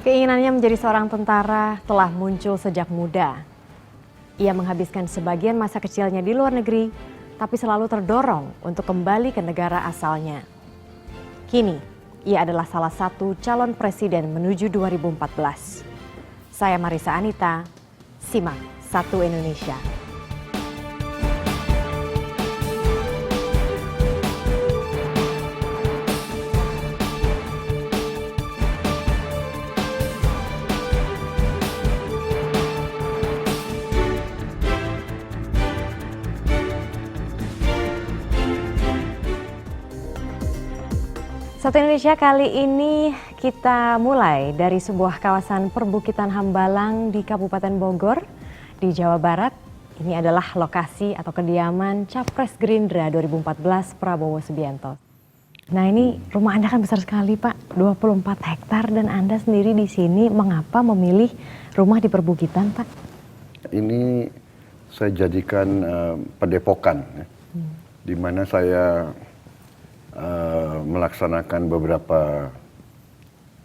Keinginannya menjadi seorang tentara telah muncul sejak muda. Ia menghabiskan sebagian masa kecilnya di luar negeri, tapi selalu terdorong untuk kembali ke negara asalnya. Kini, ia adalah salah satu calon presiden menuju 2014. Saya Marisa Anita, simak Satu Indonesia. Satu Indonesia kali ini kita mulai dari sebuah kawasan perbukitan Hambalang di Kabupaten Bogor, di Jawa Barat. Ini adalah lokasi atau kediaman Capres Gerindra 2014 Prabowo Subianto. Nah, ini rumah Anda kan besar sekali, Pak, 24 hektar, dan Anda sendiri di sini. Mengapa memilih rumah di perbukitan, Pak? Ini saya jadikan padepokan, di mana saya melaksanakan beberapa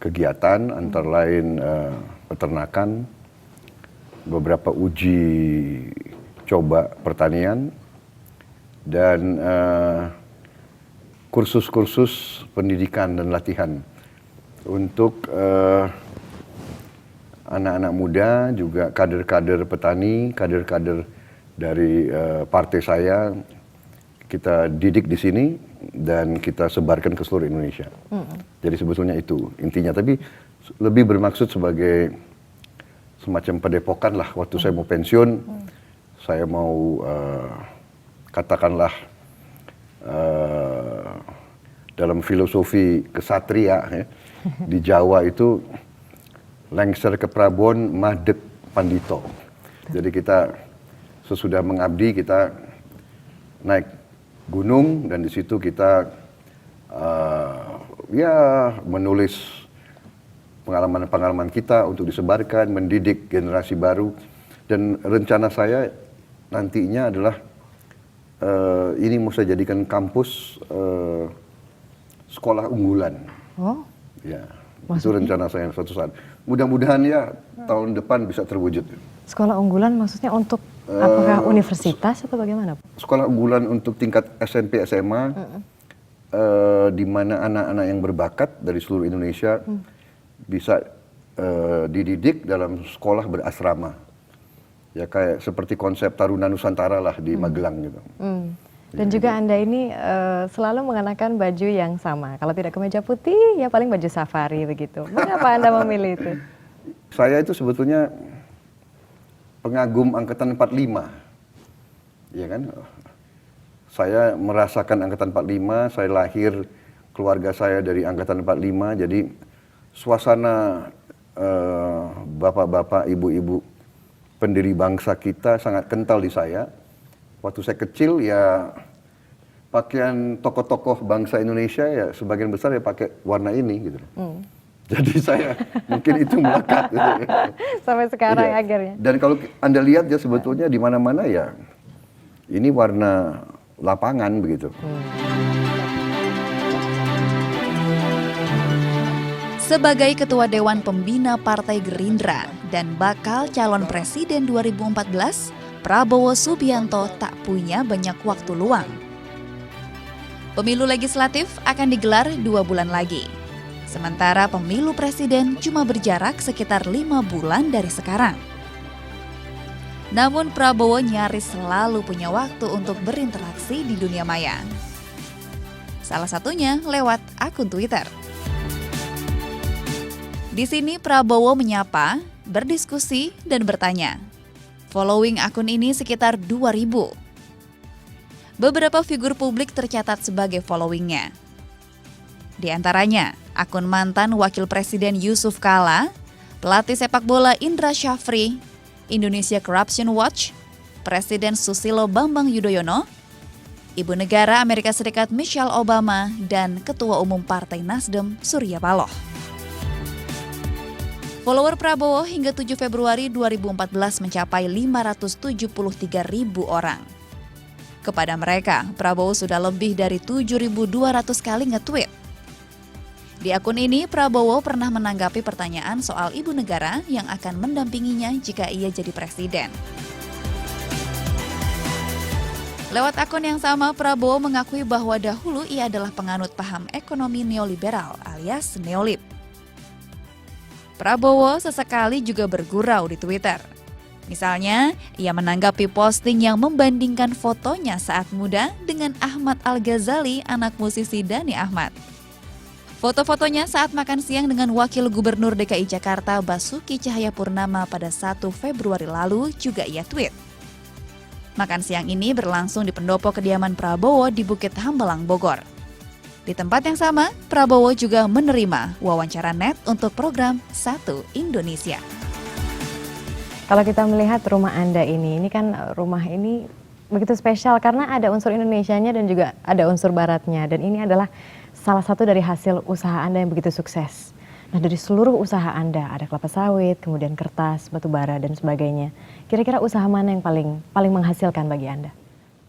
kegiatan, antara lain peternakan, beberapa uji coba pertanian, dan kursus-kursus pendidikan dan latihan untuk anak-anak muda, juga kader-kader petani, kader-kader dari partai saya. Kita didik di sini dan kita sebarkan ke seluruh Indonesia. Jadi sebetulnya itu intinya. Tapi lebih bermaksud sebagai semacam padepokan lah. Waktu saya mau pensiun, saya mau katakanlah dalam filosofi kesatria ya, di Jawa itu lengser ke Prabon, madeg pandito. Jadi kita sesudah mengabdi kita naik gunung, dan di situ kita menulis pengalaman-pengalaman kita untuk disebarkan, mendidik generasi baru. Dan rencana saya nantinya adalah ini mau saya jadikan kampus sekolah unggulan. Oh, ya, maksudnya? Itu rencana saya suatu saat. Mudah-mudahan ya tahun depan bisa terwujud. Sekolah unggulan maksudnya untuk apakah universitas atau bagaimana, Pak? Sekolah unggulan untuk tingkat SMP, SMA, di mana anak-anak yang berbakat dari seluruh Indonesia bisa dididik dalam sekolah berasrama. Ya, kayak seperti konsep Taruna Nusantara lah di Magelang gitu. Dan juga Anda ini selalu mengenakan baju yang sama. Kalau tidak kemeja putih, ya paling baju safari begitu. Mengapa Anda memilih itu? Saya itu sebetulnya pengagum angkatan 45, ya kan? Saya merasakan angkatan 45, saya lahir, keluarga saya dari angkatan 45, jadi suasana bapak-bapak, ibu-ibu, pendiri bangsa kita sangat kental di saya. Waktu saya kecil ya pakaian tokoh-tokoh bangsa Indonesia ya sebagian besar ya pakai warna ini gitu. Jadi saya mungkin itu melekat gitu. Sampai sekarang Iya. akhirnya. Dan kalau Anda lihat ya sebetulnya di mana-mana ya ini warna lapangan begitu. Sebagai Ketua Dewan Pembina Partai Gerindra dan bakal calon presiden 2014, Prabowo Subianto tak punya banyak waktu luang. Pemilu legislatif akan digelar 2 bulan lagi. Sementara pemilu presiden cuma berjarak sekitar 5 bulan dari sekarang. Namun Prabowo nyaris selalu punya waktu untuk berinteraksi di dunia maya. Salah satunya lewat akun Twitter. Di sini Prabowo menyapa, berdiskusi, dan bertanya. Following akun ini sekitar 2.000. Beberapa figur publik tercatat sebagai followingnya. Di antaranya, akun mantan Wakil Presiden Yusuf Kala, pelatih sepak bola Indra Syafri, Indonesia Corruption Watch, Presiden Susilo Bambang Yudhoyono, Ibu Negara Amerika Serikat Michelle Obama, dan Ketua Umum Partai Nasdem Surya Paloh. Follower Prabowo hingga 7 Februari 2014 mencapai 573.000 orang. Kepada mereka, Prabowo sudah lebih dari 7.200 kali nge-tweet. Di akun ini, Prabowo pernah menanggapi pertanyaan soal ibu negara yang akan mendampinginya jika ia jadi presiden. Lewat akun yang sama, Prabowo mengakui bahwa dahulu ia adalah penganut paham ekonomi neoliberal alias neolib. Prabowo sesekali juga bergurau di Twitter. Misalnya, ia menanggapi posting yang membandingkan fotonya saat muda dengan Ahmad Al-Ghazali, anak musisi Dani Ahmad. Foto-fotonya saat makan siang dengan Wakil Gubernur DKI Jakarta Basuki Cahayapurnama pada 1 Februari lalu juga ia tweet. Makan siang ini berlangsung di pendopo kediaman Prabowo di Bukit Hambalang, Bogor. Di tempat yang sama, Prabowo juga menerima wawancara net untuk program Satu Indonesia. Kalau kita melihat rumah Anda ini kan rumah ini begitu spesial karena ada unsur Indonesianya dan juga ada unsur Baratnya. Dan ini adalah salah satu dari hasil usaha Anda yang begitu sukses. Nah, dari seluruh usaha Anda, ada kelapa sawit, kemudian kertas, batu bara, dan sebagainya. Kira-kira usaha mana yang paling menghasilkan bagi Anda?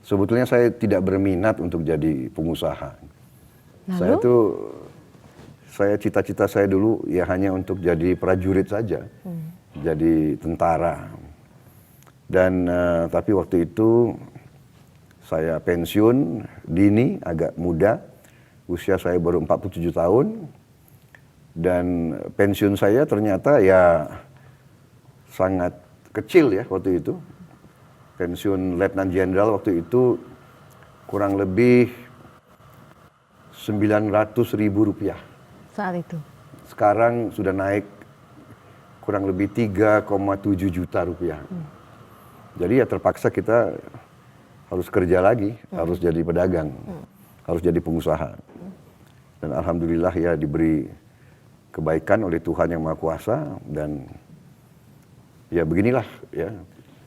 Sebetulnya saya tidak berminat untuk jadi pengusaha. Lalu? Saya cita-cita saya dulu ya hanya untuk jadi prajurit saja. Jadi tentara. Dan tapi waktu itu saya pensiun dini, agak muda. Usia saya baru 47 tahun. Dan pensiun saya ternyata ya sangat kecil ya waktu itu. Pensiun Letnan Jenderal waktu itu kurang lebih 900.000 rupiah. Saat itu? Sekarang sudah naik kurang lebih 3,7 juta rupiah. Jadi ya terpaksa kita harus kerja lagi, harus jadi pedagang, harus jadi pengusaha. Dan alhamdulillah ya diberi kebaikan oleh Tuhan Yang Maha Kuasa dan ya beginilah ya.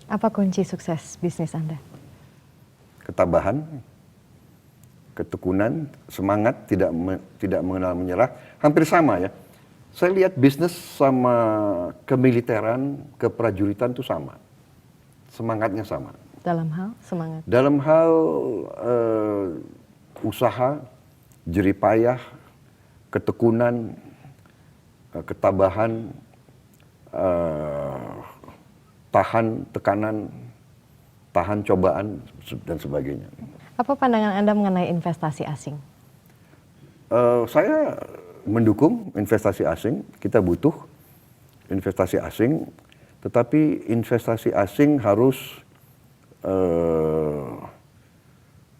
Apa kunci sukses bisnis Anda? Ketabahan, ketekunan, semangat, tidak mengenal menyerah, hampir sama ya. Saya lihat bisnis sama kemiliteran, keprajuritan itu sama. Semangatnya sama. Dalam hal semangat? Dalam hal usaha, jeripayah, ketekunan, ketabahan, tahan tekanan, tahan cobaan, dan sebagainya. Apa pandangan Anda mengenai investasi asing? Saya mendukung investasi asing, kita butuh investasi asing, tetapi investasi asing harus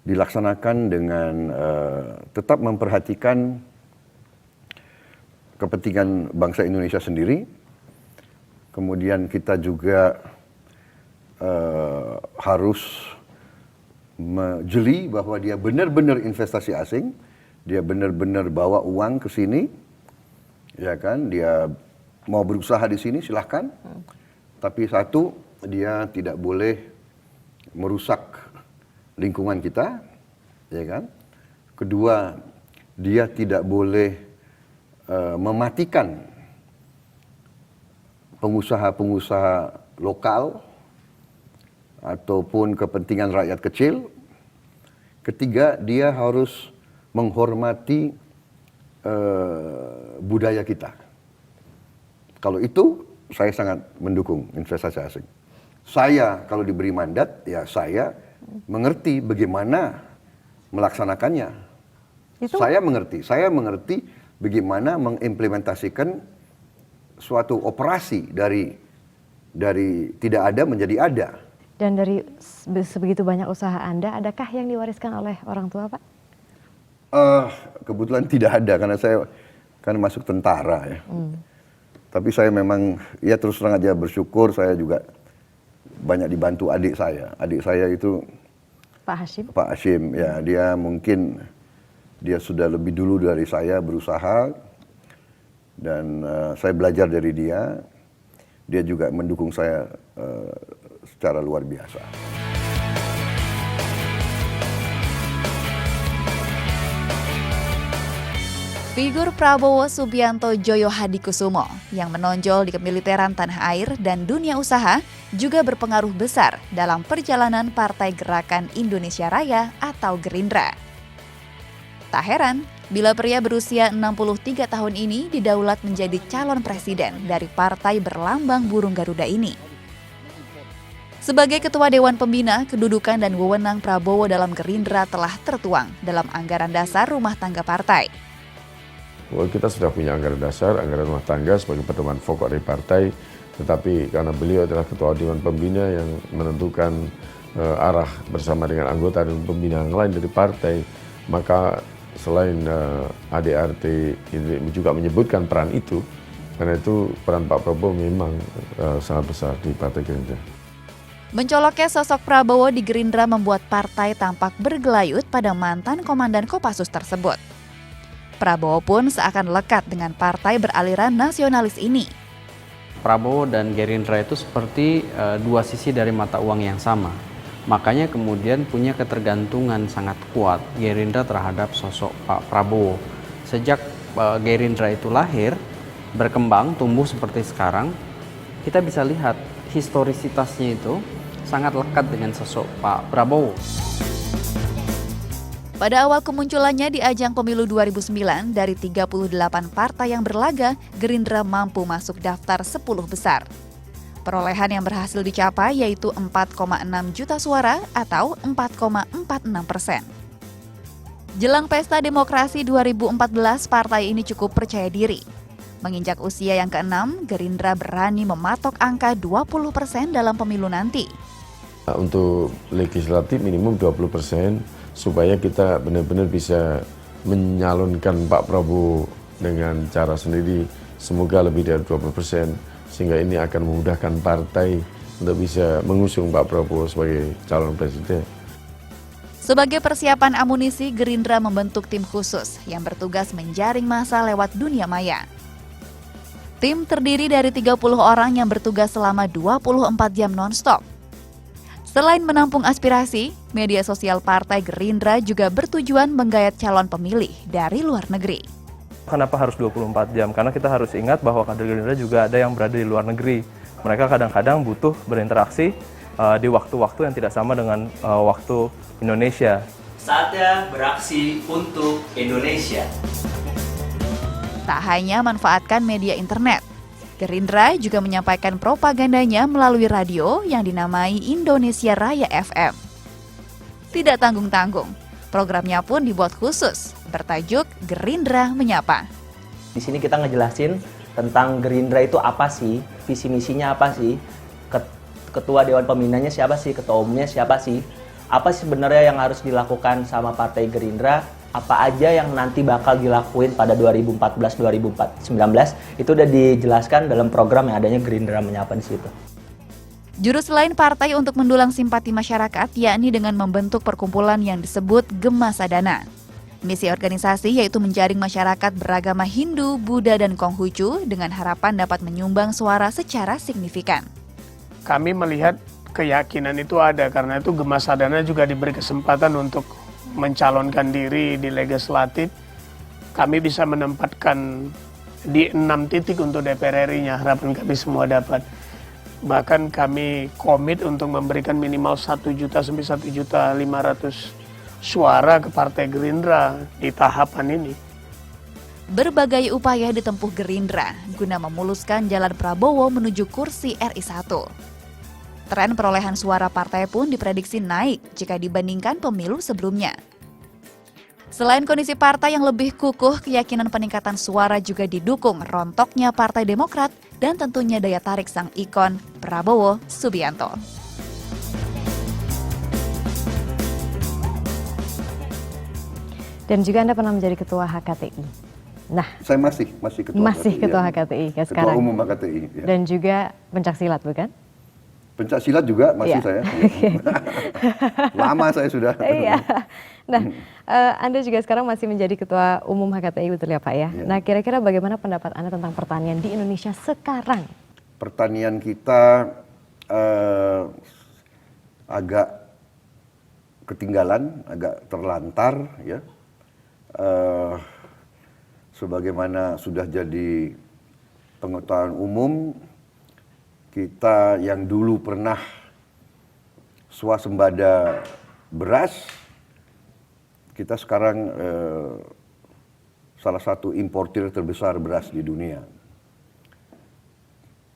dilaksanakan dengan tetap memperhatikan kepentingan bangsa Indonesia sendiri. Kemudian kita juga harus jeli bahwa dia benar-benar investasi asing, dia benar-benar bawa uang ke sini, ya kan? Dia mau berusaha di sini silahkan, tapi satu dia tidak boleh merusak lingkungan kita, ya kan? Kedua, dia tidak boleh mematikan pengusaha-pengusaha lokal ataupun kepentingan rakyat kecil. Ketiga, dia harus menghormati budaya kita. Kalau itu, saya sangat mendukung investasi asing. Saya kalau diberi mandat, ya saya mengerti bagaimana melaksanakannya. Saya mengerti bagaimana mengimplementasikan suatu operasi dari tidak ada menjadi ada. Dan dari sebegitu banyak usaha Anda, adakah yang diwariskan oleh orang tua, Pak? Kebetulan tidak ada karena saya kan masuk tentara ya. Tapi saya memang ya terus terang aja bersyukur, saya juga banyak dibantu adik saya. Adik saya itu Pak Hashim. Pak Hashim ya, dia sudah lebih dulu dari saya berusaha dan saya belajar dari dia. Dia juga mendukung saya secara luar biasa. Figur Prabowo Subianto Joyo Hadikusumo yang menonjol di kemiliteran tanah air dan dunia usaha juga berpengaruh besar dalam perjalanan Partai Gerakan Indonesia Raya atau Gerindra. Tak heran bila pria berusia 63 tahun ini didaulat menjadi calon presiden dari partai berlambang burung Garuda ini. Sebagai Ketua Dewan Pembina, kedudukan dan wewenang Prabowo dalam Gerindra telah tertuang dalam anggaran dasar rumah tangga partai. Kita sudah punya anggaran dasar, anggaran rumah tangga sebagai pedoman pokok dari partai, tetapi karena beliau adalah Ketua Dewan Pembina yang menentukan arah bersama dengan anggota dan pembina yang lain dari partai, maka selain ADRT ini juga menyebutkan peran itu, karena itu peran Pak Prabowo memang sangat besar di Partai Gerindra. Mencoloknya sosok Prabowo di Gerindra membuat partai tampak bergelayut pada mantan komandan Kopassus tersebut. Prabowo pun seakan lekat dengan partai beraliran nasionalis ini. Prabowo dan Gerindra itu seperti dua sisi dari mata uang yang sama. Makanya kemudian punya ketergantungan sangat kuat Gerindra terhadap sosok Pak Prabowo. Sejak Gerindra itu lahir, berkembang, tumbuh seperti sekarang, kita bisa lihat historisitasnya itu sangat lekat dengan sosok Pak Prabowo. Pada awal kemunculannya di ajang pemilu 2009, dari 38 partai yang berlaga, Gerindra mampu masuk daftar 10 besar. Perolehan yang berhasil dicapai yaitu 4,6 juta suara atau 4,46%. Jelang Pesta Demokrasi 2014, partai ini cukup percaya diri. Menginjak usia yang ke-6, Gerindra berani mematok angka 20% dalam pemilu nanti. Untuk legislatif minimum 20%, supaya kita benar-benar bisa menyalonkan Pak Prabowo dengan cara sendiri, semoga lebih dari 20%. Sehingga ini akan memudahkan partai untuk bisa mengusung Pak Prabowo sebagai calon presiden. Sebagai persiapan amunisi, Gerindra membentuk tim khusus yang bertugas menjaring massa lewat dunia maya. Tim terdiri dari 30 orang yang bertugas selama 24 jam non-stop. Selain menampung aspirasi, media sosial partai Gerindra juga bertujuan menggayat calon pemilih dari luar negeri. Kenapa harus 24 jam? Karena kita harus ingat bahwa kader Gerindra juga ada yang berada di luar negeri. Mereka kadang-kadang butuh berinteraksi di waktu-waktu yang tidak sama dengan waktu Indonesia. Saatnya beraksi untuk Indonesia. Tak hanya manfaatkan media internet, Gerindra juga menyampaikan propagandanya melalui radio yang dinamai Indonesia Raya FM. Tidak tanggung-tanggung, programnya pun dibuat khusus, bertajuk Gerindra Menyapa. Di sini kita ngejelasin tentang Gerindra itu apa sih, visi misinya apa sih, ketua Dewan Pembinanya siapa sih, ketua umumnya siapa sih, apa sih sebenarnya yang harus dilakukan sama Partai Gerindra, apa aja yang nanti bakal dilakuin pada 2014-2019, itu udah dijelaskan dalam program yang adanya Gerindra Menyapa di situ. Jurus lain partai untuk mendulang simpati masyarakat yakni dengan membentuk perkumpulan yang disebut Gema Sadana. Misi organisasi yaitu menjaring masyarakat beragama Hindu, Buddha, dan Konghucu dengan harapan dapat menyumbang suara secara signifikan. Kami melihat keyakinan itu ada, karena itu Gema Sadana juga diberi kesempatan untuk mencalonkan diri di legislatif. Kami bisa menempatkan di 6 titik untuk DPR RI-nya, harapan kami semua dapat. Bahkan kami komit untuk memberikan minimal 1 juta sampai 1.500.000 suara ke Partai Gerindra di tahapan ini. Berbagai upaya ditempuh Gerindra guna memuluskan jalan Prabowo menuju kursi RI 1. Tren perolehan suara partai pun diprediksi naik jika dibandingkan pemilu sebelumnya. Selain kondisi partai yang lebih kukuh, keyakinan peningkatan suara juga didukung rontoknya Partai Demokrat dan tentunya daya tarik sang ikon Prabowo Subianto. Dan juga Anda pernah menjadi ketua HKTI. Nah, Saya masih ketua masih HKTI, ketua ya. HKTI ya Ketua sekarang. umum HKTI. Ya. Dan juga pencaksilat, bukan? Pencaksilat juga masih Iya. saya. Lama saya sudah. Iya. Nah, Anda juga sekarang masih menjadi ketua umum HKTI, betul ya Pak ya? Iya. Nah, kira-kira bagaimana pendapat Anda tentang pertanian di Indonesia sekarang? Pertanian kita agak ketinggalan, agak terlantar, ya. Sebagaimana sudah jadi pengetahuan umum, kita yang dulu pernah swasembada beras, kita sekarang salah satu importir terbesar beras di dunia.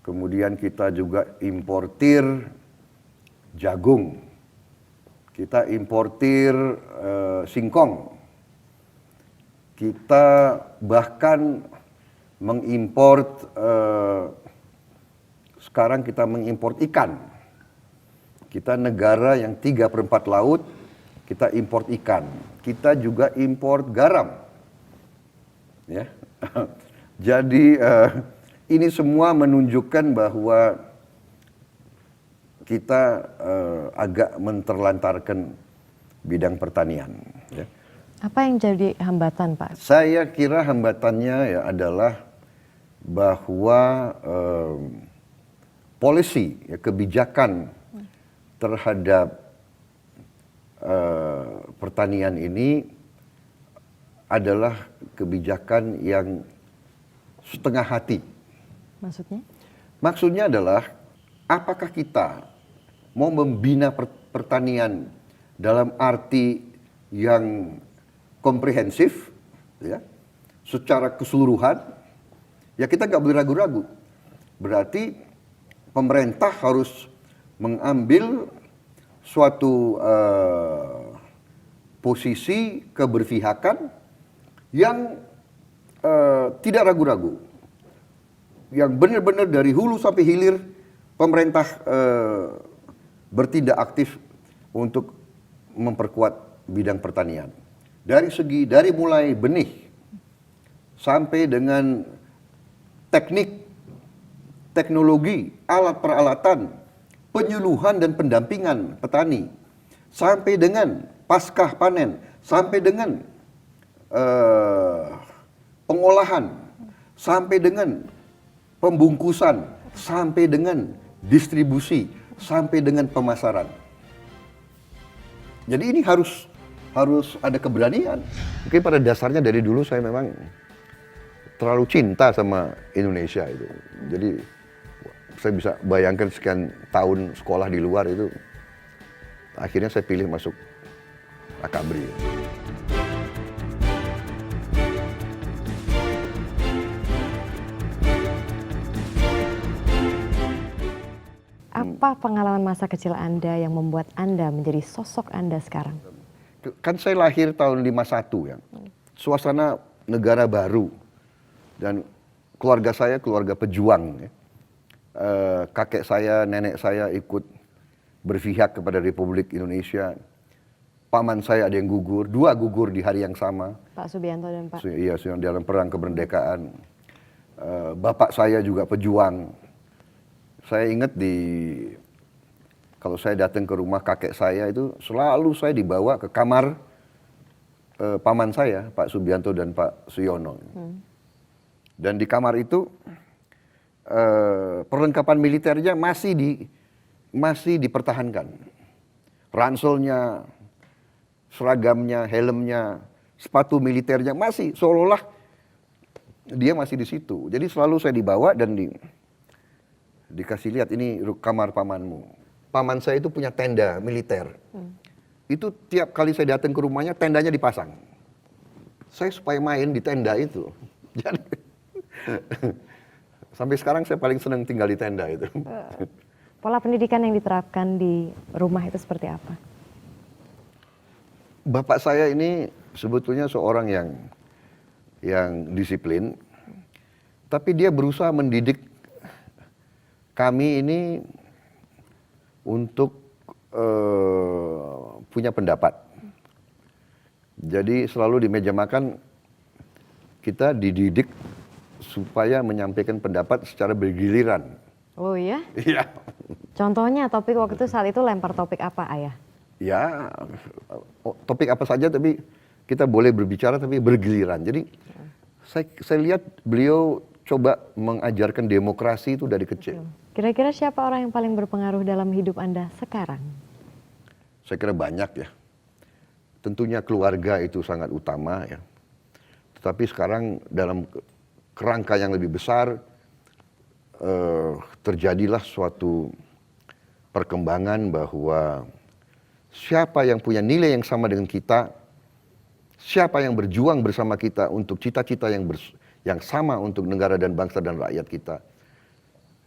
Kemudian kita juga importir jagung, kita importir singkong, kita bahkan mengimport, sekarang kita mengimport ikan. Kita negara yang 3/4 laut, kita import ikan. Kita juga import garam. Ya. Jadi ini semua menunjukkan bahwa kita agak menterlantarkan bidang pertanian. Ya. Apa yang jadi hambatan, Pak? Saya kira hambatannya ya adalah bahwa polisi, ya, kebijakan terhadap pertanian ini adalah kebijakan yang setengah hati. Maksudnya? Maksudnya adalah apakah kita mau membina pertanian dalam arti yang komprehensif, ya, secara keseluruhan, ya kita nggak boleh ragu-ragu. Berarti pemerintah harus mengambil suatu posisi keberpihakan yang tidak ragu-ragu, yang benar-benar dari hulu sampai hilir pemerintah bertindak aktif untuk memperkuat bidang pertanian. Dari mulai benih sampai dengan teknik, teknologi, alat peralatan, penyuluhan dan pendampingan petani, sampai dengan pasca panen, sampai dengan pengolahan, sampai dengan pembungkusan, sampai dengan distribusi, sampai dengan pemasaran. Jadi ini harus ada keberanian. Mungkin pada dasarnya dari dulu saya memang terlalu cinta sama Indonesia itu. Jadi saya bisa bayangkan sekian tahun sekolah di luar itu, akhirnya saya pilih masuk Akabri. Apa pengalaman masa kecil Anda yang membuat Anda menjadi sosok Anda sekarang? Kan saya lahir tahun 51 ya. Suasana negara baru. Dan keluarga saya keluarga pejuang. Ya. Kakek saya, nenek saya ikut berpihak kepada Republik Indonesia. Paman saya ada yang gugur, 2 gugur di hari yang sama. Pak Subianto dan Pak. Iya, dalam perang kemerdekaan. Bapak saya juga pejuang. Saya ingat kalau saya datang ke rumah kakek saya itu selalu saya dibawa ke kamar paman saya, Pak Subianto dan Pak Suyono. Dan di kamar itu perlengkapan militernya masih dipertahankan. Ranselnya, seragamnya, helmnya, sepatu militernya masih seolah-olah dia masih di situ. Jadi selalu saya dibawa dan dikasih lihat, ini kamar pamanmu. Paman saya itu punya tenda militer. Itu tiap kali saya datang ke rumahnya, tendanya dipasang. Saya supaya main di tenda itu. Jadi, sampai sekarang saya paling senang tinggal di tenda itu. Pola pendidikan yang diterapkan di rumah itu seperti apa? Bapak saya ini sebetulnya seorang yang disiplin, tapi dia berusaha mendidik kami ini untuk punya pendapat. Jadi selalu di meja makan kita dididik supaya menyampaikan pendapat secara bergiliran. Oh iya? Iya. Contohnya topik waktu itu saat itu lempar topik apa, Ayah? Ya, topik apa saja tapi kita boleh berbicara tapi bergiliran. Jadi saya lihat beliau coba mengajarkan demokrasi itu dari kecil. Kira-kira siapa orang yang paling berpengaruh dalam hidup Anda sekarang? Saya kira banyak ya. Tentunya keluarga itu sangat utama ya. Tetapi sekarang dalam kerangka yang lebih besar terjadilah suatu perkembangan bahwa siapa yang punya nilai yang sama dengan kita siapa yang berjuang bersama kita untuk cita-cita yang sama untuk negara dan bangsa dan rakyat kita,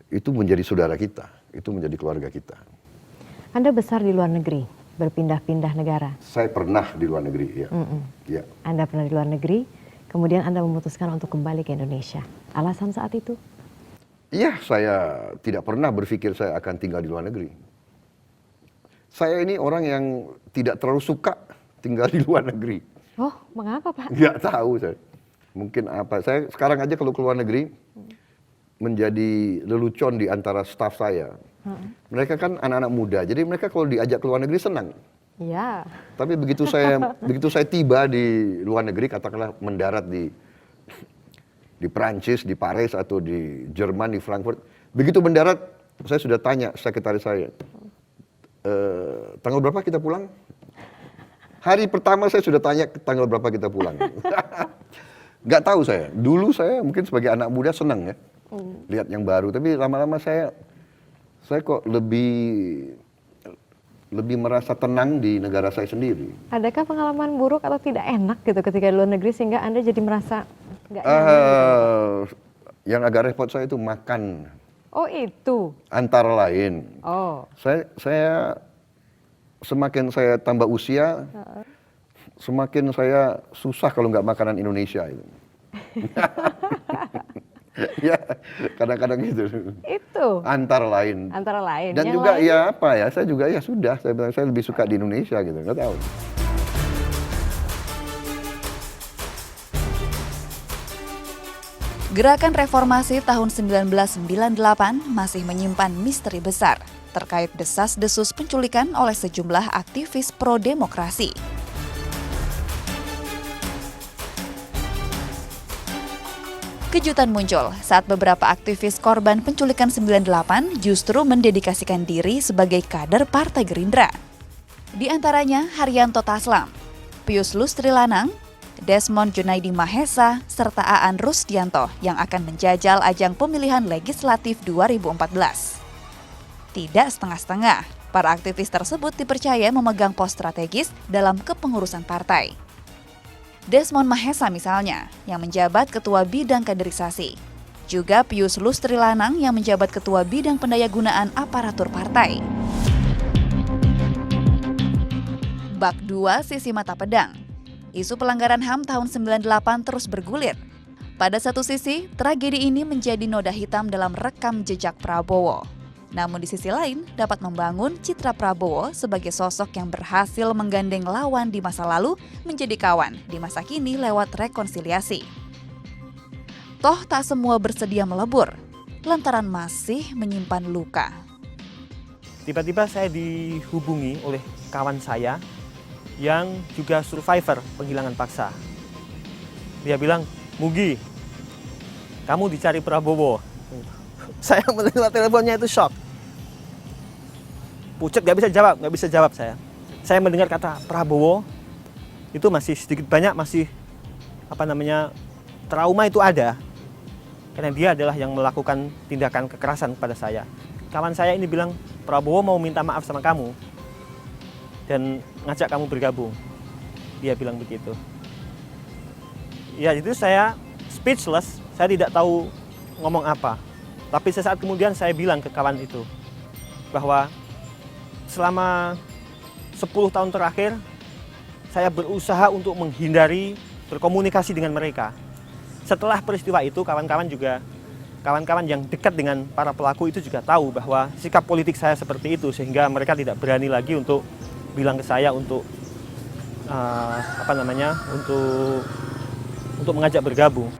itu menjadi saudara kita, itu menjadi keluarga kita. Anda besar di luar negeri, berpindah-pindah negara. Saya pernah di luar negeri, ya. Ya. Anda pernah di luar negeri, kemudian Anda memutuskan untuk kembali ke Indonesia. Alasan saat itu? Iya, saya tidak pernah berpikir saya akan tinggal di luar negeri. Saya ini orang yang tidak terlalu suka tinggal di luar negeri. Oh, mengapa Pak? Nggak tahu saya. Mungkin apa. Saya sekarang aja kalau keluar negeri, menjadi lelucon di antara staf saya. Mereka kan anak-anak muda, jadi mereka kalau diajak ke luar negeri senang. Iya. Tapi begitu saya tiba di luar negeri, katakanlah mendarat di Perancis, di Paris atau di Jerman, di Frankfurt, begitu mendarat saya sudah tanya sekretaris saya, tanggal berapa kita pulang? Hari pertama saya sudah tanya tanggal berapa kita pulang. Nggak tahu saya. Dulu saya mungkin sebagai anak muda senang ya, lihat yang baru. Tapi lama-lama saya kok lebih merasa tenang di negara saya sendiri. Adakah pengalaman buruk atau tidak enak gitu ketika di luar negeri sehingga Anda jadi merasa nggak nyaman? Yang agak repot saya itu makan. Oh itu. Antara lain. Oh. Saya semakin saya tambah usia, semakin saya susah kalau nggak makanan Indonesia itu. Ya, kadang-kadang gitu. Itu. Antara lain. Antara lain. Dan yang juga lain? ya apa ya, saya juga ya sudah, saya bilang saya lebih suka di Indonesia gitu, nggak tahu. Gerakan reformasi tahun 1998 masih menyimpan misteri besar terkait desas-desus penculikan oleh sejumlah aktivis pro-demokrasi. Kejutan muncul saat beberapa aktivis korban penculikan 98 justru mendedikasikan diri sebagai kader Partai Gerindra. Di antaranya Haryanto Taslam, Pius Lustrilanang, Desmond Junaidi Mahesa, serta Aan Rusdianto yang akan menjajal ajang pemilihan legislatif 2014. Tidak setengah-setengah, para aktivis tersebut dipercaya memegang pos strategis dalam kepengurusan partai. Desmond Mahesa misalnya, yang menjabat Ketua Bidang Kaderisasi. Juga Pius Lustrilanang yang menjabat Ketua Bidang Pendayagunaan Aparatur Partai. Bak 2 sisi mata pedang. Isu pelanggaran HAM tahun 98 terus bergulir. Pada satu sisi, tragedi ini menjadi noda hitam dalam rekam jejak Prabowo. Namun di sisi lain, dapat membangun citra Prabowo sebagai sosok yang berhasil menggandeng lawan di masa lalu menjadi kawan di masa kini lewat rekonsiliasi. Toh tak semua bersedia melebur, lantaran masih menyimpan luka. Tiba-tiba saya dihubungi oleh kawan saya yang juga survivor penghilangan paksa. Dia bilang, "Mugi, kamu dicari Prabowo." Saya menerima teleponnya itu shock. Pucet, nggak bisa jawab saya. Saya mendengar kata Prabowo, itu masih sedikit banyak masih trauma itu ada. Karena dia adalah yang melakukan tindakan kekerasan kepada saya. Kawan saya ini bilang, Prabowo mau minta maaf sama kamu dan ngajak kamu bergabung. Dia bilang begitu. Ya itu saya speechless, saya tidak tahu ngomong apa. Tapi sesaat kemudian saya bilang ke kawan itu bahwa selama 10 tahun terakhir saya berusaha untuk menghindari berkomunikasi dengan mereka. Setelah peristiwa itu kawan-kawan yang dekat dengan para pelaku itu juga tahu bahwa sikap politik saya seperti itu sehingga mereka tidak berani lagi untuk bilang ke saya untuk untuk mengajak bergabung.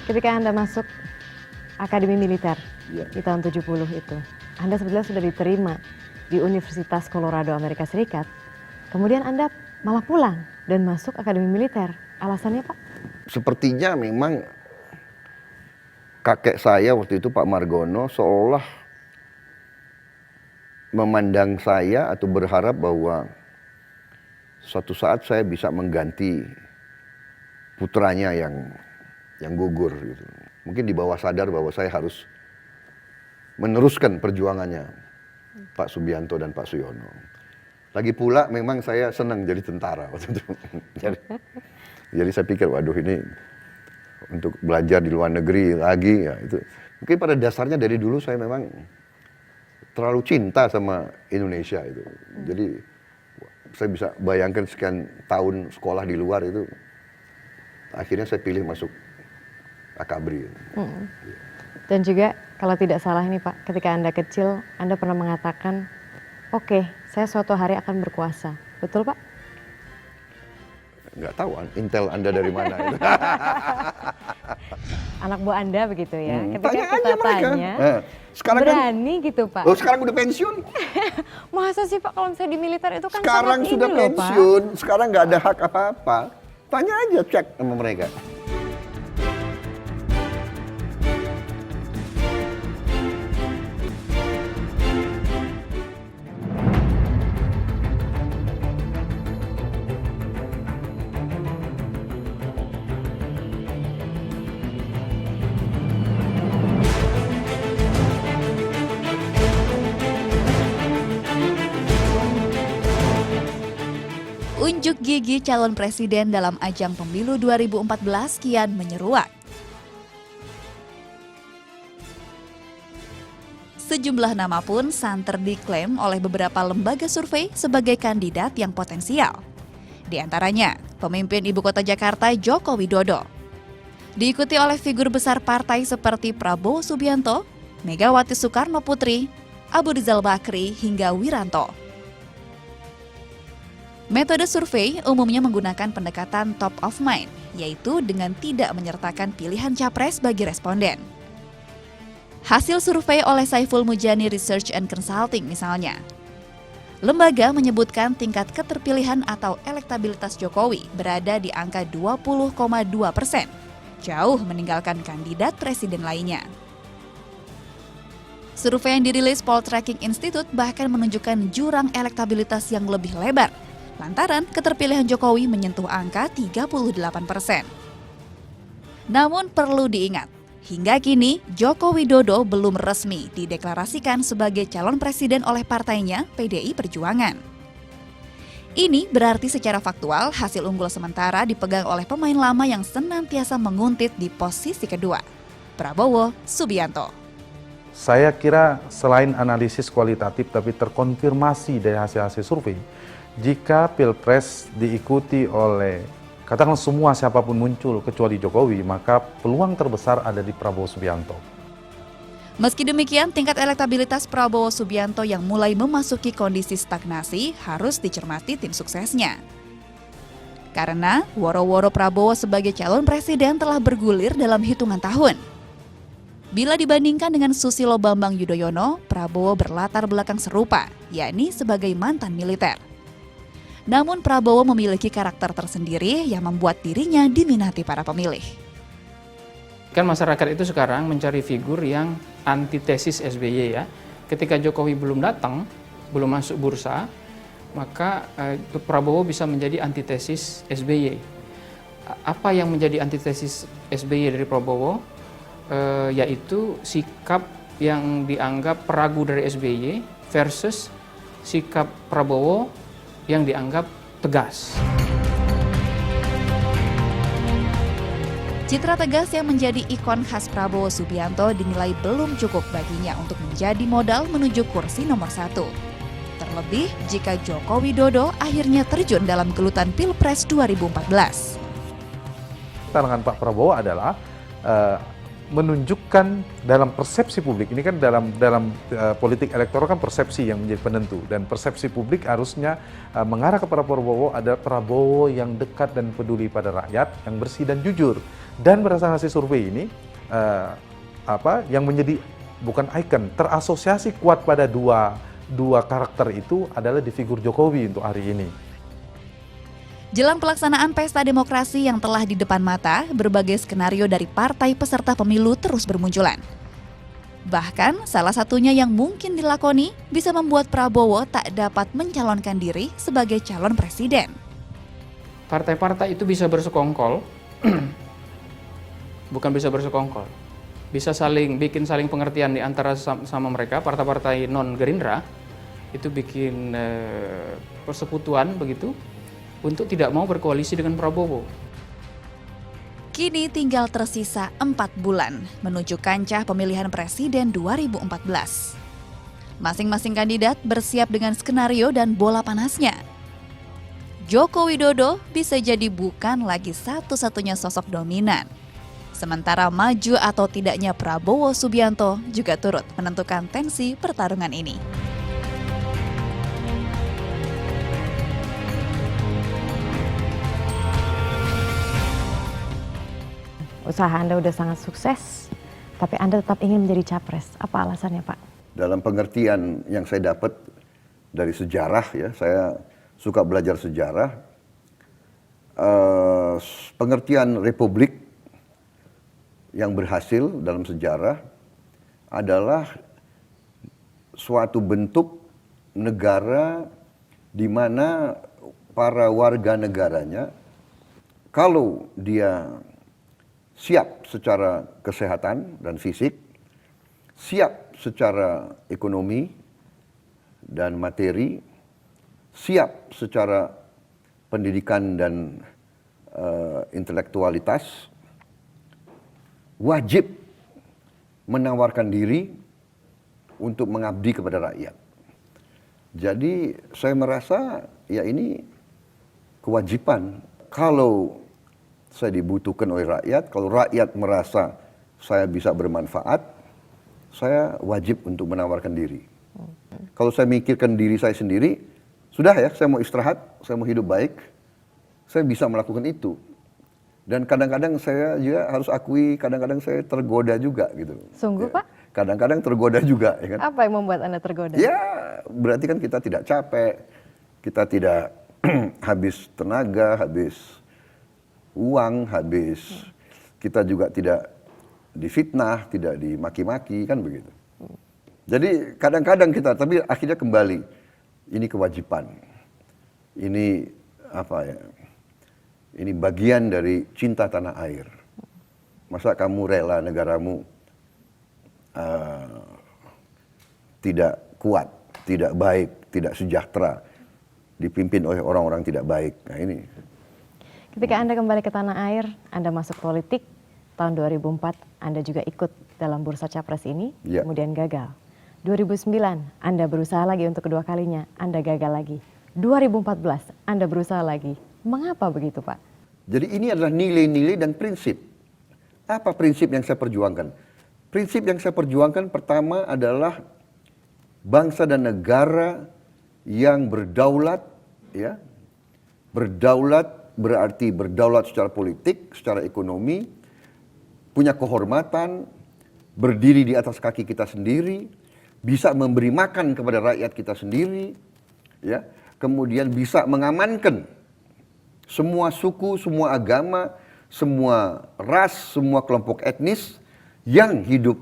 Ketika Anda masuk Akademi Militer di tahun 70 itu, Anda sebetulnya sudah diterima di Universitas Colorado Amerika Serikat. Kemudian Anda malah pulang dan masuk Akademi Militer. Alasannya Pak? Sepertinya memang kakek saya waktu itu Pak Margono seolah memandang saya atau berharap bahwa suatu saat saya bisa mengganti putranya yang gugur gitu. Mungkin di bawah sadar bahwa saya harus meneruskan perjuangannya. Pak Subianto dan Pak Suyono. Lagi pula memang saya senang jadi tentara waktu itu. Jadi saya pikir, waduh ini untuk belajar di luar negeri lagi ya itu. Mungkin pada dasarnya dari dulu saya memang terlalu cinta sama Indonesia itu. Jadi saya bisa bayangkan sekian tahun sekolah di luar itu, akhirnya saya pilih masuk Akabri. Dan juga kalau tidak salah ini Pak, ketika Anda kecil, Anda pernah mengatakan, oke, saya suatu hari akan berkuasa. Betul Pak? Nggak tahu intel Anda dari mana itu. Anak buah Anda begitu ya, ketika Tanya kita aja mereka. tanya, Sekarang berani gitu Pak. Oh sekarang udah pensiun. Masa sih Pak kalau misalnya di militer itu kan Sekarang sangat sudah ini loh, Pak. pensiun, sekarang nggak ada hak apa-apa. Tanya aja, cek sama mereka. Unjuk gigi calon presiden dalam ajang pemilu 2014 kian menyeruak. Sejumlah nama pun santer diklaim oleh beberapa lembaga survei sebagai kandidat yang potensial. Di antaranya, pemimpin ibu kota Jakarta Joko Widodo. Diikuti oleh figur besar partai seperti Prabowo Subianto, Megawati Soekarno Putri, Abu Rizal Bakri hingga Wiranto. Metode survei umumnya menggunakan pendekatan top of mind, yaitu dengan tidak menyertakan pilihan capres bagi responden. Hasil survei oleh Saiful Mujani Research and Consulting misalnya. Lembaga menyebutkan tingkat keterpilihan atau elektabilitas Jokowi berada di angka 20,2%, jauh meninggalkan kandidat presiden lainnya. Survei yang dirilis Poltreking Institute bahkan menunjukkan jurang elektabilitas yang lebih lebar, lantaran keterpilihan Jokowi menyentuh angka 38%. Namun perlu diingat, hingga kini Joko Widodo belum resmi dideklarasikan sebagai calon presiden oleh partainya PDI Perjuangan. Ini berarti secara faktual hasil unggul sementara dipegang oleh pemain lama yang senantiasa menguntit di posisi kedua, Prabowo Subianto. Saya kira selain analisis kualitatif tapi terkonfirmasi dari hasil-hasil survei, jika Pilpres diikuti oleh katakanlah semua siapapun muncul kecuali Jokowi, maka peluang terbesar ada di Prabowo Subianto. Meski demikian, tingkat elektabilitas Prabowo Subianto yang mulai memasuki kondisi stagnasi harus dicermati tim suksesnya. Karena woro-woro Prabowo sebagai calon presiden telah bergulir dalam hitungan tahun. Bila dibandingkan dengan Susilo Bambang Yudhoyono, Prabowo berlatar belakang serupa, yakni sebagai mantan militer. Namun Prabowo memiliki karakter tersendiri yang membuat dirinya diminati para pemilih. Kan masyarakat itu sekarang mencari figur yang antitesis SBY ya. Ketika Jokowi belum datang, belum masuk bursa, maka Prabowo bisa menjadi antitesis SBY. Apa yang menjadi antitesis SBY dari Prabowo? Yaitu sikap yang dianggap peragu dari SBY versus sikap Prabowo yang dianggap tegas. Citra tegas yang menjadi ikon khas Prabowo Subianto dinilai belum cukup baginya untuk menjadi modal menuju kursi nomor 1. Terlebih jika Joko Widodo akhirnya terjun dalam gelutan Pilpres 2014. Tantangan Pak Prabowo adalah menunjukkan dalam persepsi publik, ini kan dalam politik elektoral kan persepsi yang menjadi penentu, dan persepsi publik harusnya mengarah kepada Prabowo ada Prabowo yang dekat dan peduli pada rakyat, yang bersih dan jujur. Dan berdasarkan hasil survei ini yang menjadi bukan ikon, terasosiasi kuat pada dua karakter itu adalah di figur Jokowi untuk hari ini. Jelang pelaksanaan pesta demokrasi yang telah di depan mata, berbagai skenario dari partai peserta pemilu terus bermunculan. Bahkan, salah satunya yang mungkin dilakoni bisa membuat Prabowo tak dapat mencalonkan diri sebagai calon presiden. Partai-partai itu bisa bersekongkol, bukan bisa bersekongkol, bisa saling pengertian di antara sama mereka, partai-partai non-Gerindra, itu bikin persekutuan begitu untuk tidak mau berkoalisi dengan Prabowo. Kini tinggal tersisa 4 bulan menuju kancah pemilihan presiden 2014. Masing-masing kandidat bersiap dengan skenario dan bola panasnya. Joko Widodo bisa jadi bukan lagi satu-satunya sosok dominan. Sementara maju atau tidaknya Prabowo Subianto juga turut menentukan tensi pertarungan ini. Usaha Anda udah sangat sukses, tapi Anda tetap ingin menjadi capres. Apa alasannya, Pak? Dalam pengertian yang saya dapat dari sejarah, ya, saya suka belajar sejarah. Pengertian republik yang berhasil dalam sejarah adalah suatu bentuk negara di mana para warga negaranya, kalau dia siap secara kesehatan dan fisik, siap secara ekonomi dan materi, siap secara pendidikan dan intelektualitas, wajib menawarkan diri untuk mengabdi kepada rakyat. Jadi saya merasa ya ini kewajiban. Kalau saya dibutuhkan oleh rakyat, kalau rakyat merasa saya bisa bermanfaat, saya wajib untuk menawarkan diri. Kalau saya mikirkan diri saya sendiri, sudah ya, saya mau istirahat, saya mau hidup baik, saya bisa melakukan itu. Dan kadang-kadang saya juga harus akui, kadang-kadang saya tergoda juga gitu. Sungguh, ya, Pak? Kadang-kadang tergoda juga. Ya kan? Apa yang membuat Anda tergoda? Ya, berarti kan kita tidak capek, kita tidak habis tenaga, habis uang, habis kita juga tidak difitnah, tidak dimaki-maki, kan begitu. Jadi kadang-kadang kita, tapi akhirnya kembali, ini kewajiban, ini apa ya, ini bagian dari cinta tanah air. Masa kamu rela negaramu tidak kuat, tidak baik, tidak sejahtera, dipimpin oleh orang-orang tidak baik. Nah ini. Ketika Anda kembali ke tanah air, Anda masuk politik, tahun 2004 Anda juga ikut dalam bursa capres ini, Ya. kemudian gagal. 2009 Anda berusaha lagi untuk kedua kalinya, Anda gagal lagi. 2014 Anda berusaha lagi. Mengapa begitu, Pak? Jadi ini adalah nilai-nilai dan prinsip. Apa prinsip yang saya perjuangkan? Prinsip yang saya perjuangkan pertama adalah bangsa dan negara yang berdaulat, ya. Berdaulat berarti berdaulat secara politik, secara ekonomi, punya kehormatan, berdiri di atas kaki kita sendiri, bisa memberi makan kepada rakyat kita sendiri, ya. Kemudian bisa mengamankan semua suku, semua agama, semua ras, semua kelompok etnis yang hidup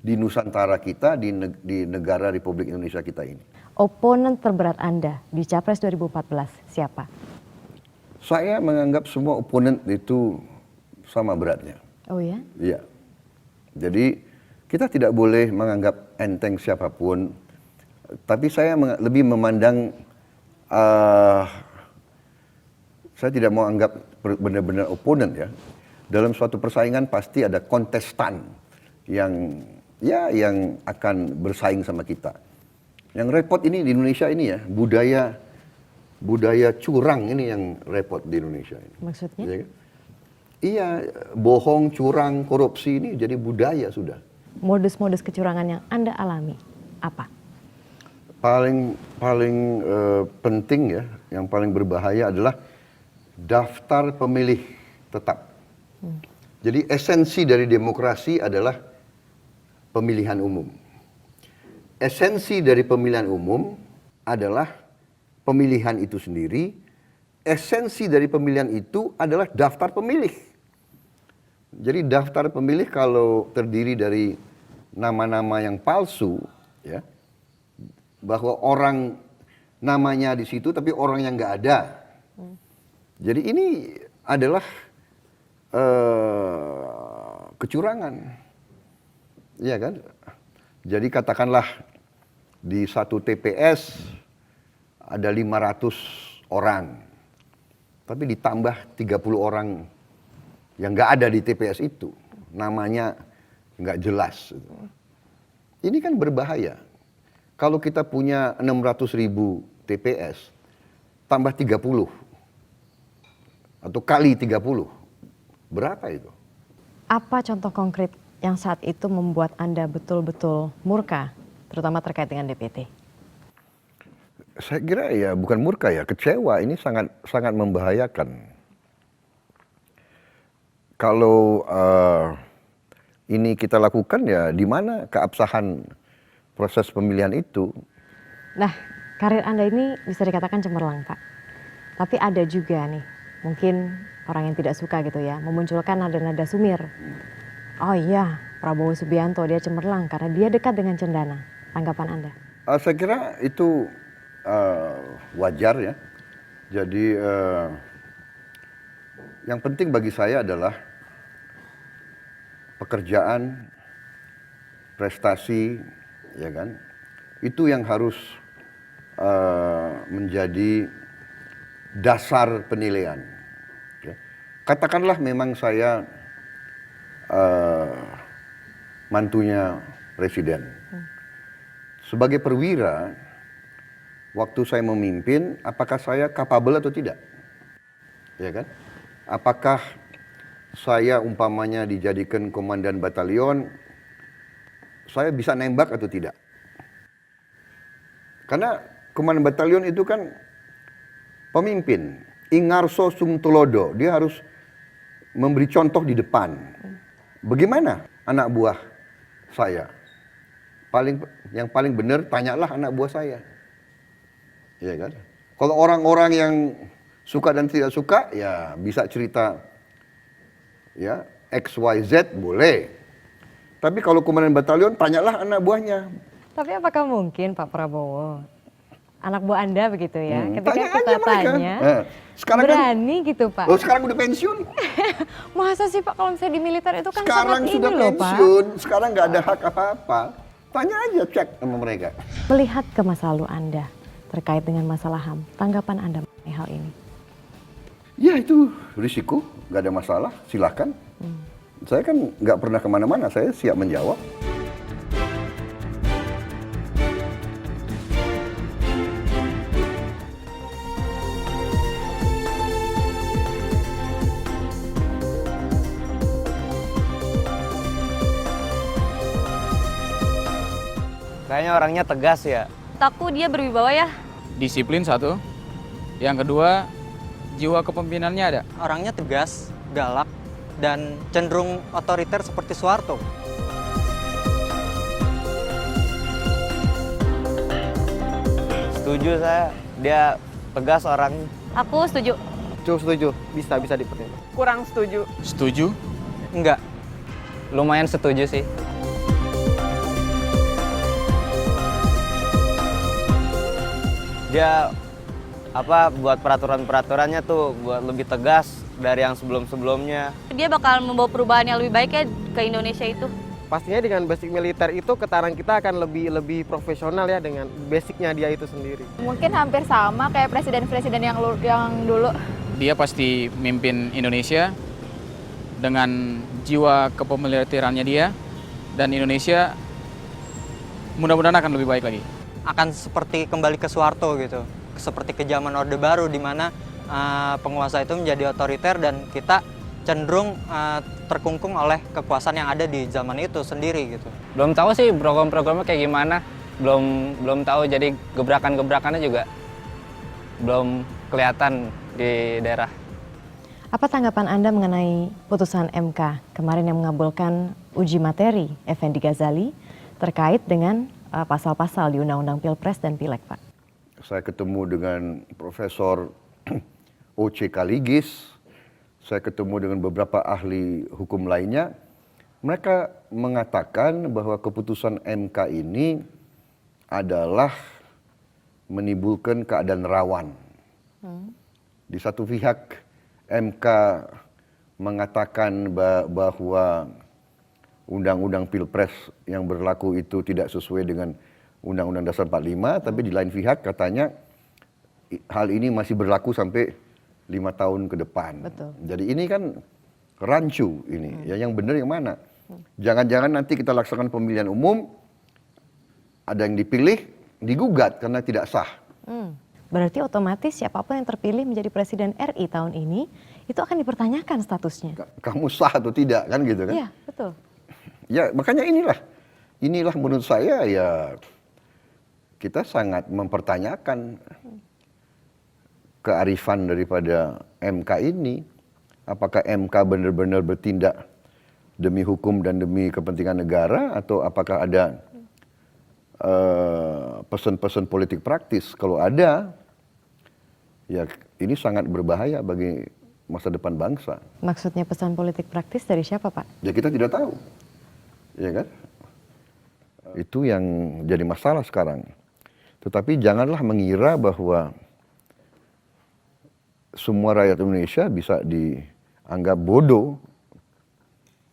di Nusantara kita, di negara Republik Indonesia kita ini. Oponen terberat Anda di Capres 2014 siapa? Saya menganggap semua oponen itu sama beratnya. Oh ya? Iya. Jadi kita tidak boleh menganggap enteng siapapun, tapi saya lebih memandang, saya tidak mau anggap benar-benar oponen ya. Dalam suatu persaingan pasti ada kontestan yang akan bersaing sama kita. Yang repot ini di Indonesia ini ya, budaya curang ini yang repot di Indonesia ini. Maksudnya? Iya, kan? Iya, bohong, curang, korupsi ini jadi budaya sudah. Modus-modus kecurangan yang Anda alami apa? Paling penting ya, yang paling berbahaya adalah daftar pemilih tetap. Jadi esensi dari demokrasi adalah pemilihan umum. Esensi dari pemilihan umum adalah pemilihan itu sendiri. Esensi dari pemilihan itu adalah daftar pemilih. Jadi daftar pemilih kalau terdiri dari nama-nama yang palsu, ya, bahwa orang namanya di situ tapi orang yang nggak ada. Jadi ini adalah kecurangan, iya kan? Jadi katakanlah di satu TPS ada 500 orang, tapi ditambah 30 orang yang nggak ada di TPS itu, namanya nggak jelas. Ini kan berbahaya. Kalau kita punya 600.000 TPS, tambah 30, atau kali 30, berapa itu? Apa contoh konkret yang saat itu membuat Anda betul-betul murka, terutama terkait dengan DPT? Saya kira ya bukan murka ya, kecewa. Ini sangat membahayakan. Kalau ini kita lakukan ya di mana keabsahan proses pemilihan itu? Nah, karir Anda ini bisa dikatakan cemerlang, Pak. Tapi ada juga nih, mungkin orang yang tidak suka gitu ya, memunculkan nada-nada sumir. Oh iya, Prabowo Subianto dia cemerlang karena dia dekat dengan Cendana. Tanggapan Anda? Saya kira itu wajar ya. Jadi yang penting bagi saya adalah pekerjaan, prestasi, ya kan? Itu yang harus menjadi dasar penilaian. Ya. Katakanlah memang saya mantunya presiden. Sebagai perwira, waktu saya memimpin, apakah saya kapabel atau tidak? Ya kan? Apakah saya umpamanya dijadikan komandan batalion, saya bisa nembak atau tidak? Karena komandan batalion itu kan pemimpin, ingarso sumtulodo, dia harus memberi contoh di depan. Bagaimana anak buah saya? Yang paling benar, tanyalah anak buah saya. Ya kan? Kalau orang-orang yang suka dan tidak suka, ya bisa cerita ya X, Y, Z boleh. Tapi kalau komandan batalion, tanyalah anak buahnya. Tapi apakah mungkin Pak Prabowo, anak buah Anda begitu ya, ketika Tanya kita aja mereka. tanya, Sekarang berani kan, gitu Pak? Loh, sekarang udah pensiun. Masa sih Pak, kalau misalnya di militer itu kan Sekarang sangat sudah ini loh Pak. pensiun, sekarang nggak ada hak apa-apa. Tanya aja, cek sama mereka. Melihat ke masa lalu Anda terkait dengan masalah HAM, tanggapan Anda mengenai hal ini? Ya itu risiko, nggak ada masalah, silakan. Saya kan nggak pernah kemana-mana, saya siap menjawab. Kayaknya orangnya tegas ya. Takut dia berwibawa ya. Disiplin satu. Yang kedua, jiwa kepemimpinannya ada. Orangnya tegas, galak, dan cenderung otoriter seperti Soeharto. Setuju saya, dia tegas orang. Aku setuju. Setuju, bisa dipertimbangkan. Kurang setuju. Setuju? Enggak, lumayan setuju sih. Dia buat peraturan-peraturannya tuh buat lebih tegas dari yang sebelum-sebelumnya. Dia bakal membawa perubahan yang lebih baik ya ke Indonesia itu. Pastinya dengan basic militer itu ketahanan kita akan lebih profesional ya dengan basicnya dia itu sendiri. Mungkin hampir sama kayak presiden-presiden yang dulu. Dia pasti mimpin Indonesia dengan jiwa kepemiliterannya dia, dan Indonesia mudah-mudahan akan lebih baik lagi. Akan seperti kembali ke Soeharto gitu, seperti ke zaman Orde Baru di mana penguasa itu menjadi otoriter dan kita cenderung terkungkung oleh kekuasaan yang ada di zaman itu sendiri gitu. Belum tahu sih program-programnya kayak gimana, belum tahu, jadi gebrakan-gebrakannya juga belum kelihatan di daerah. Apa tanggapan Anda mengenai putusan MK kemarin yang mengabulkan uji materi Effendi Ghazali terkait dengan pasal-pasal di Undang-Undang Pilpres dan Pileg, Pak? Saya ketemu dengan Profesor O.C. Kaligis, saya ketemu dengan beberapa ahli hukum lainnya. Mereka mengatakan bahwa keputusan MK ini adalah menimbulkan keadaan rawan. Di satu pihak MK mengatakan bahwa Undang-Undang Pilpres yang berlaku itu tidak sesuai dengan Undang-Undang Dasar 45, tapi di lain pihak katanya hal ini masih berlaku sampai 5 tahun ke depan. Betul. Jadi ini kan rancu ini, ya yang benar yang mana? Jangan-jangan nanti kita laksanakan pemilihan umum, ada yang dipilih, digugat karena tidak sah. Berarti otomatis siapapun yang terpilih menjadi Presiden RI tahun ini, itu akan dipertanyakan statusnya. Kamu sah atau tidak, kan gitu kan? Iya, betul. Ya makanya inilah menurut saya ya kita sangat mempertanyakan kearifan daripada MK ini. Apakah MK benar-benar bertindak demi hukum dan demi kepentingan negara, atau apakah ada pesan-pesan politik praktis? Kalau ada, ya ini sangat berbahaya bagi masa depan bangsa. Maksudnya pesan politik praktis dari siapa, Pak? Ya kita tidak tahu, ya kan? Itu yang jadi masalah sekarang. Tetapi janganlah mengira bahwa semua rakyat Indonesia bisa dianggap bodoh.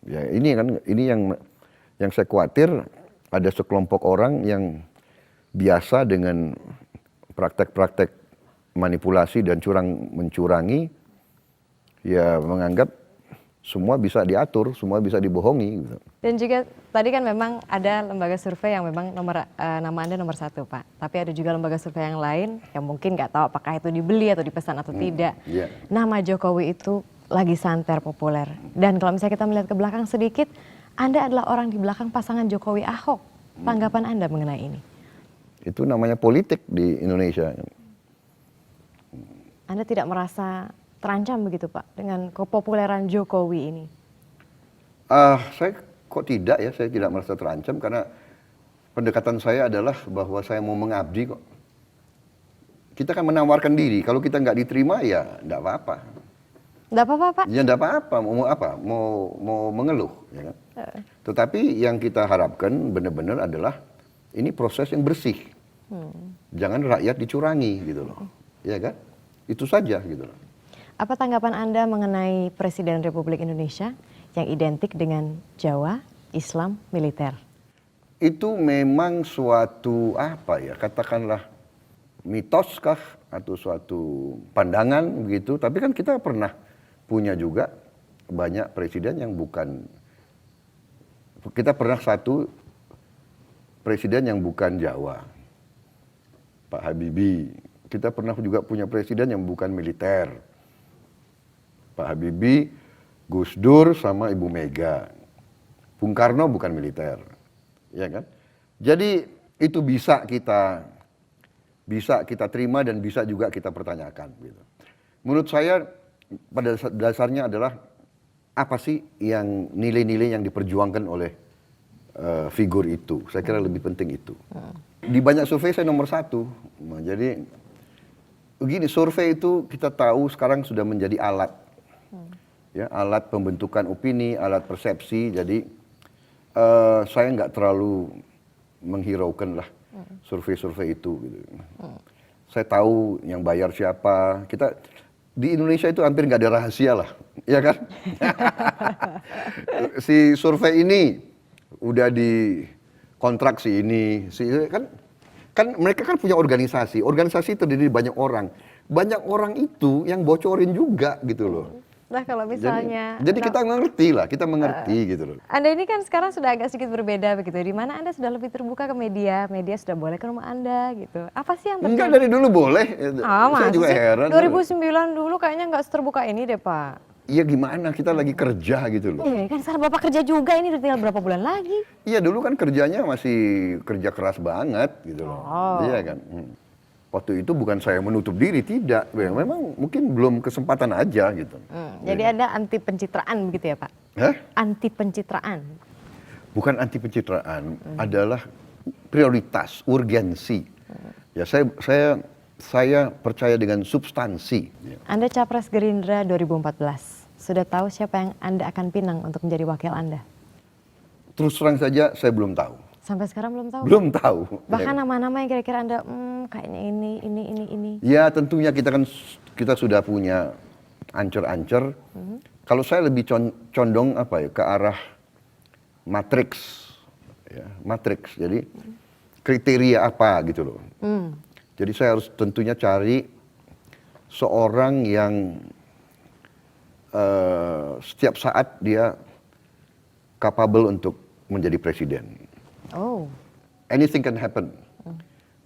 Ya ini yang saya khawatir, ada sekelompok orang yang biasa dengan praktek-praktek manipulasi dan mencurangi, ya menganggap semua bisa diatur, semua bisa dibohongi. Gitu. Dan juga tadi kan memang ada lembaga survei yang memang nama Anda nomor 1, Pak. Tapi ada juga lembaga survei yang lain yang mungkin nggak tahu apakah itu dibeli atau dipesan atau tidak. Yeah. Nama Jokowi itu lagi santer populer. Dan kalau misalnya kita melihat ke belakang sedikit, Anda adalah orang di belakang pasangan Jokowi Ahok. Tanggapan Anda mengenai ini? Itu namanya politik di Indonesia. Anda tidak merasa terancam begitu, Pak, dengan kepopuleran Jokowi ini? Saya kok tidak ya, saya tidak merasa terancam karena pendekatan saya adalah bahwa saya mau mengabdi kok. Kita kan menawarkan diri, kalau kita nggak diterima ya nggak apa-apa. Nggak apa-apa, Pak? Ya nggak apa-apa, mau apa? Mau mengeluh, ya kan? Tetapi yang kita harapkan benar-benar adalah ini proses yang bersih. Jangan rakyat dicurangi gitu loh, ya kan? Itu saja gitu loh. Apa tanggapan Anda mengenai Presiden Republik Indonesia yang identik dengan Jawa, Islam, militer? Itu memang suatu apa ya, katakanlah mitos kah atau suatu pandangan begitu. Tapi kan kita pernah punya juga banyak presiden yang bukan, kita pernah satu presiden yang bukan Jawa, Pak Habibie. Kita pernah juga punya presiden yang bukan militer, Pak Habibie, Gus Dur sama Ibu Mega. Bung Karno bukan militer, ya kan? Jadi itu bisa kita terima dan bisa juga kita pertanyakan. Gitu. Menurut saya pada dasarnya adalah apa sih yang nilai-nilai yang diperjuangkan oleh figur itu? Saya kira lebih penting itu. Di banyak survei saya nomor 1. Nah, jadi begini, survei itu kita tahu sekarang sudah menjadi alat. Ya, alat pembentukan opini, alat persepsi. Jadi saya nggak terlalu menghiraukan lah survei-survei itu. Gitu. Saya tahu yang bayar siapa. Kita di Indonesia itu hampir nggak ada rahasia lah, ya kan? Si survei ini udah di kontrak si ini, kan mereka kan punya organisasi. Organisasi terdiri dari banyak orang itu yang bocorin juga gitu loh. Nah kalau misalnya... Jadi kita mengerti gitu loh. Anda ini kan sekarang sudah agak sedikit berbeda begitu. Di mana Anda sudah lebih terbuka ke media sudah boleh ke rumah Anda gitu. Apa sih yang terjadi? Enggak, dari dulu boleh. Saya juga heran. 2009 dulu kayaknya nggak seterbuka ini deh, Pak. Iya gimana, kita lagi kerja gitu loh. Iya kan sekarang Bapak kerja juga, ini udah tinggal berapa bulan lagi. Iya dulu kan kerjanya masih kerja keras banget gitu loh. Iya kan. Waktu itu bukan saya menutup diri, tidak. Memang mungkin belum kesempatan aja gitu. Jadi ada anti pencitraan begitu ya Pak? Hah? Anti pencitraan? Bukan anti pencitraan, adalah prioritas, urgensi. Ya saya percaya dengan substansi. Anda Capres Gerindra 2014, sudah tahu siapa yang Anda akan pinang untuk menjadi wakil Anda? Terus terang saja saya belum tahu. Sampai sekarang belum tahu? Belum tahu. Bahkan nama-nama yang kira-kira Anda, kayaknya ini. Ya tentunya kita sudah punya ancer-ancer. Kalau saya lebih condong ke arah matriks. Ya, matriks. Jadi kriteria apa gitu loh. Jadi saya harus tentunya cari seorang yang setiap saat dia capable untuk menjadi presiden. Oh. Anything can happen.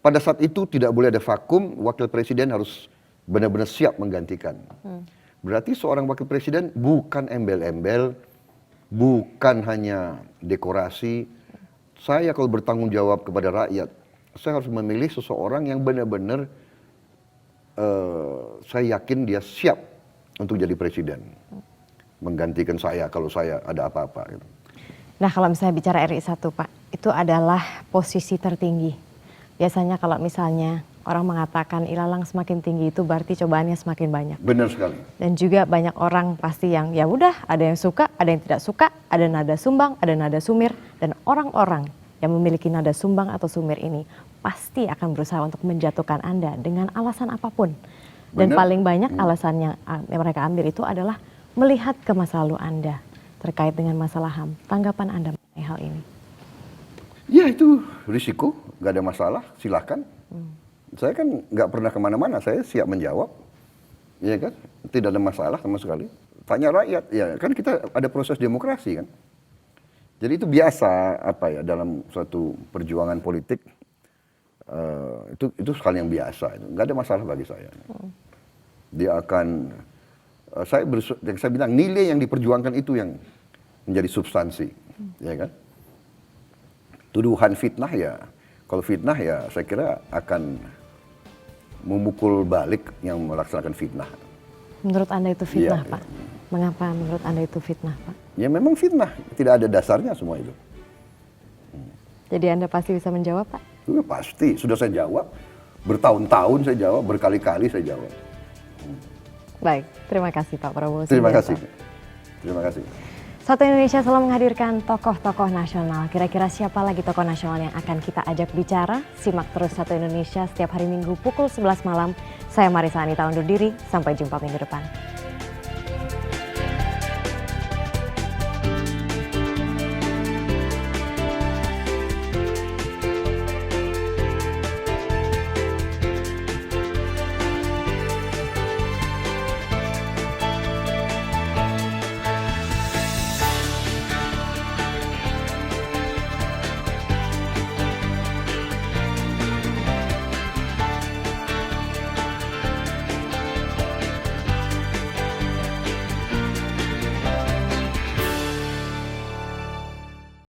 Pada saat itu tidak boleh ada vakum, wakil presiden harus benar-benar siap menggantikan. Berarti seorang wakil presiden bukan embel-embel, bukan hanya dekorasi. Saya kalau bertanggung jawab kepada rakyat, saya harus memilih seseorang yang benar-benar saya yakin dia siap untuk jadi presiden. Menggantikan saya kalau saya ada apa-apa. Gitu. Nah kalau misalnya bicara RI 1 Pak, itu adalah posisi tertinggi. Biasanya kalau misalnya orang mengatakan ilalang semakin tinggi itu berarti cobaannya semakin banyak. Benar sekali. Dan juga banyak orang pasti yang ya udah ada yang suka, ada yang tidak suka, ada nada sumbang, ada nada sumir. Dan orang-orang yang memiliki nada sumbang atau sumir ini pasti akan berusaha untuk menjatuhkan Anda dengan alasan apapun. Dan Benar. paling banyak alasan yang mereka ambil itu adalah melihat ke masa lalu Anda terkait dengan masalah HAM. Tanggapan Anda mengenai hal ini? Ya itu risiko, nggak ada masalah, silahkan. Saya kan nggak pernah kemana-mana, saya siap menjawab. Ya kan, tidak ada masalah sama sekali. Tanya rakyat, ya kan kita ada proses demokrasi kan. Jadi itu biasa apa ya dalam suatu perjuangan politik. Itu hal yang biasa, nggak ada masalah bagi saya. Dia akan, yang saya bilang nilai yang diperjuangkan itu yang menjadi substansi, ya kan. Tuduhan fitnah ya, kalau fitnah ya saya kira akan memukul balik yang melaksanakan fitnah. Menurut Anda itu fitnah Iya, Pak? Mengapa menurut Anda itu fitnah Pak? Ya memang fitnah, tidak ada dasarnya semua itu. Jadi Anda pasti bisa menjawab Pak? Pasti, sudah saya jawab. Bertahun-tahun saya jawab, berkali-kali saya jawab. Baik, terima kasih Pak Prabowo. Terima Subianto. kasih. Terima kasih. Satu Indonesia selalu menghadirkan tokoh-tokoh nasional. Kira-kira siapa lagi tokoh nasional yang akan kita ajak bicara? Simak terus Satu Indonesia setiap hari Minggu pukul 11 malam. Saya Marisa Anita undur diri, sampai jumpa minggu depan.